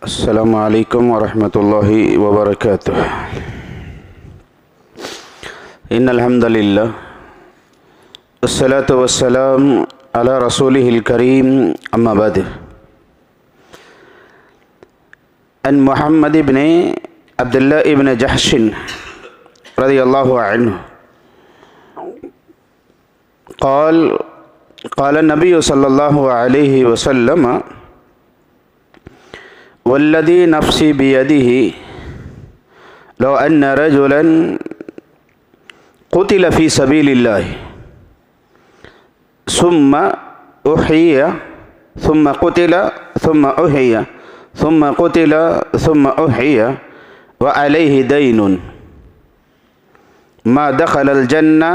السلام علیکم ورحمۃ اللہ وبرکاتہ۔ ان الحمد للہ والصلاة والسلام علی رسولہ الکریم اما بعد۔ ان محمد بن عبداللہ ابن جحش رضی اللہ عنہ قال النبی صلی اللہ علیہ وسلم والذی نفسی بیدہ لو ان رجلا قتل فی سبیل اللہ ثم احیی ثم قتل ثم احیی ثم قتل ثم احیی وعلیہ دین ما دخل الجنہ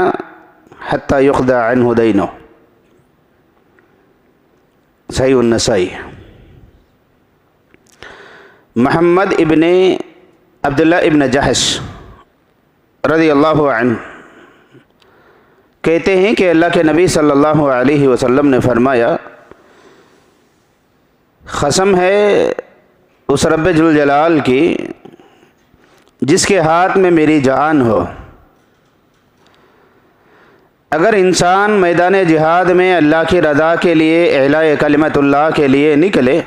حتی یقضى عنہ دینہ۔ صحیح النسائی۔ محمد ابن عبداللہ ابن جحش رضی اللہ عنہ کہتے ہیں کہ اللہ کے نبی صلی اللہ علیہ وسلم نے فرمایا، قسم ہے اس رب ذوالجلال کی جس کے ہاتھ میں میری جان ہو، اگر انسان میدان جہاد میں اللہ کی رضا کے لیے اعلاء کلمت اللہ کے لیے نکلے،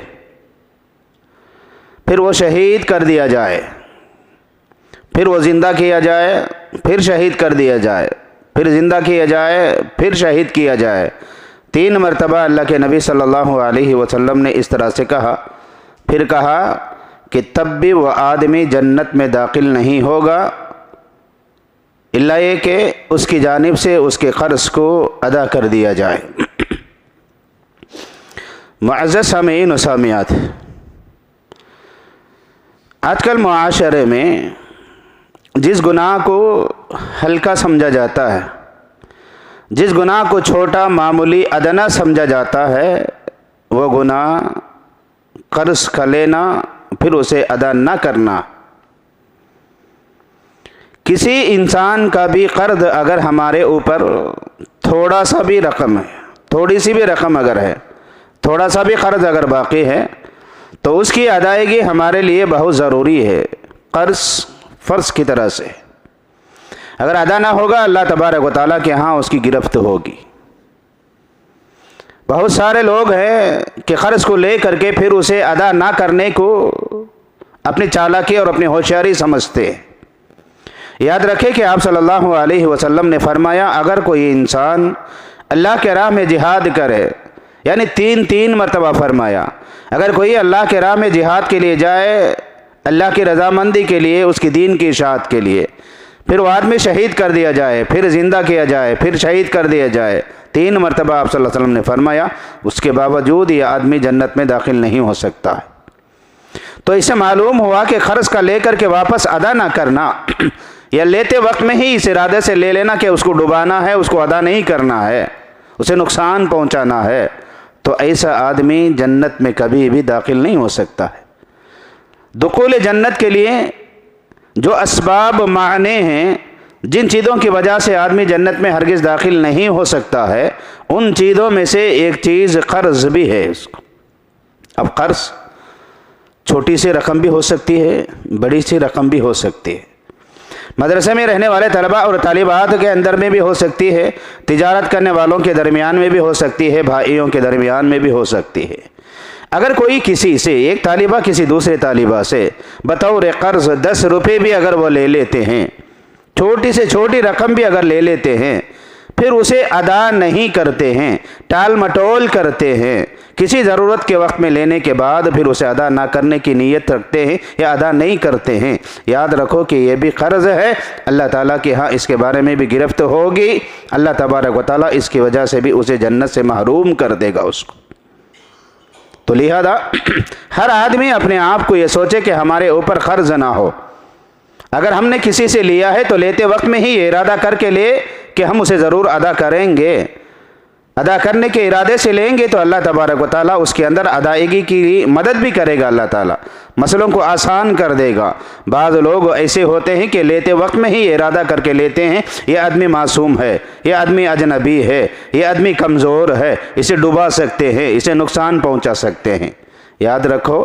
پھر وہ شہید کر دیا جائے، پھر وہ زندہ کیا جائے، پھر شہید کر دیا جائے، پھر زندہ کیا جائے، پھر شہید کیا جائے، 3 مرتبہ اللہ کے نبی صلی اللہ علیہ وسلم نے اس طرح سے کہا، پھر کہا کہ تب بھی وہ آدمی جنت میں داخل نہیں ہوگا الا یہ کہ اس کی جانب سے اس کے قرض کو ادا کر دیا جائے۔ معزز سامعین و سامعات، آج کل معاشرے میں جس گناہ کو ہلکا سمجھا جاتا ہے، جس گناہ کو چھوٹا معمولی ادنا سمجھا جاتا ہے، وہ گناہ قرض کا لینا پھر اسے ادا نہ کرنا۔ کسی انسان کا بھی قرض اگر ہمارے اوپر تھوڑا سا بھی رقم ہے، تھوڑی سی بھی رقم اگر ہے، تھوڑا سا بھی قرض اگر باقی ہے تو اس کی ادائیگی ہمارے لیے بہت ضروری ہے، قرض فرض کی طرح سے۔ اگر ادا نہ ہوگا اللہ تبارک و تعالیٰ کے ہاں اس کی گرفت ہوگی۔ بہت سارے لوگ ہیں کہ قرض کو لے کر کے پھر اسے ادا نہ کرنے کو اپنی چالاکی اور اپنی ہوشیاری سمجھتے ہیں۔ یاد رکھیں کہ آپ صلی اللہ علیہ وسلم نے فرمایا، اگر کوئی انسان اللہ کے راہ میں جہاد کرے، یعنی 3 مرتبہ فرمایا، اگر کوئی اللہ کے راہ میں جہاد کے لیے جائے، اللہ کی رضامندی کے لیے، اس کی دین کی اشاعت کے لیے، پھر وہ آدمی شہید کر دیا جائے، پھر زندہ کیا جائے، پھر شہید کر دیا جائے، 3 مرتبہ آپ صلی اللہ علیہ وسلم نے فرمایا، اس کے باوجود یہ آدمی جنت میں داخل نہیں ہو سکتا ہے۔ تو اس سے معلوم ہوا کہ قرض کا لے کر کے واپس ادا نہ کرنا، یا لیتے وقت میں ہی اس ارادے سے لے لینا کہ اس کو ڈبانا ہے، اس کو ادا نہیں کرنا ہے، اسے نقصان پہنچانا ہے، تو ایسا آدمی جنت میں کبھی بھی داخل نہیں ہو سکتا ہے۔ دخول جنت کے لیے جو اسباب معنی ہیں، جن چیزوں کی وجہ سے آدمی جنت میں ہرگز داخل نہیں ہو سکتا ہے، ان چیزوں میں سے ایک چیز قرض بھی ہے۔ اس کو اب قرض چھوٹی سی رقم بھی ہو سکتی ہے، بڑی سی رقم بھی ہو سکتی ہے، مدرسے میں رہنے والے طلباء اور طالبات کے اندر میں بھی ہو سکتی ہے، تجارت کرنے والوں کے درمیان میں بھی ہو سکتی ہے، بھائیوں کے درمیان میں بھی ہو سکتی ہے۔ اگر کوئی کسی سے، ایک طالبہ کسی دوسرے طالبہ سے بطور قرض 10 روپے بھی اگر وہ لے لیتے ہیں، چھوٹی سے چھوٹی رقم بھی اگر لے لیتے ہیں، پھر اسے ادا نہیں کرتے ہیں، ٹال مٹول کرتے ہیں، کسی ضرورت کے وقت میں لینے کے بعد پھر اسے ادا نہ کرنے کی نیت رکھتے ہیں یا ادا نہیں کرتے ہیں، یاد رکھو کہ یہ بھی قرض ہے، اللہ تعالیٰ کے ہاں اس کے بارے میں بھی گرفت ہوگی، اللہ تبارک و تعالیٰ اس کی وجہ سے بھی اسے جنت سے محروم کر دے گا اس کو۔ تو لہذا ہر آدمی اپنے آپ کو یہ سوچے کہ ہمارے اوپر قرض نہ ہو۔ اگر ہم نے کسی سے لیا ہے تو لیتے وقت میں ہی یہ ارادہ کر کے لے کہ ہم اسے ضرور ادا کریں گے، ادا کرنے کے ارادے سے لیں گے تو اللہ تبارک و تعالیٰ اس کے اندر ادائیگی کی مدد بھی کرے گا، اللہ تعالیٰ مسئلوں کو آسان کر دے گا۔ بعض لوگ ایسے ہوتے ہیں کہ لیتے وقت میں ہی ارادہ کر کے لیتے ہیں یہ آدمی معصوم ہے، یہ آدمی اجنبی ہے، یہ آدمی کمزور ہے، اسے ڈبا سکتے ہیں، اسے نقصان پہنچا سکتے ہیں۔ یاد رکھو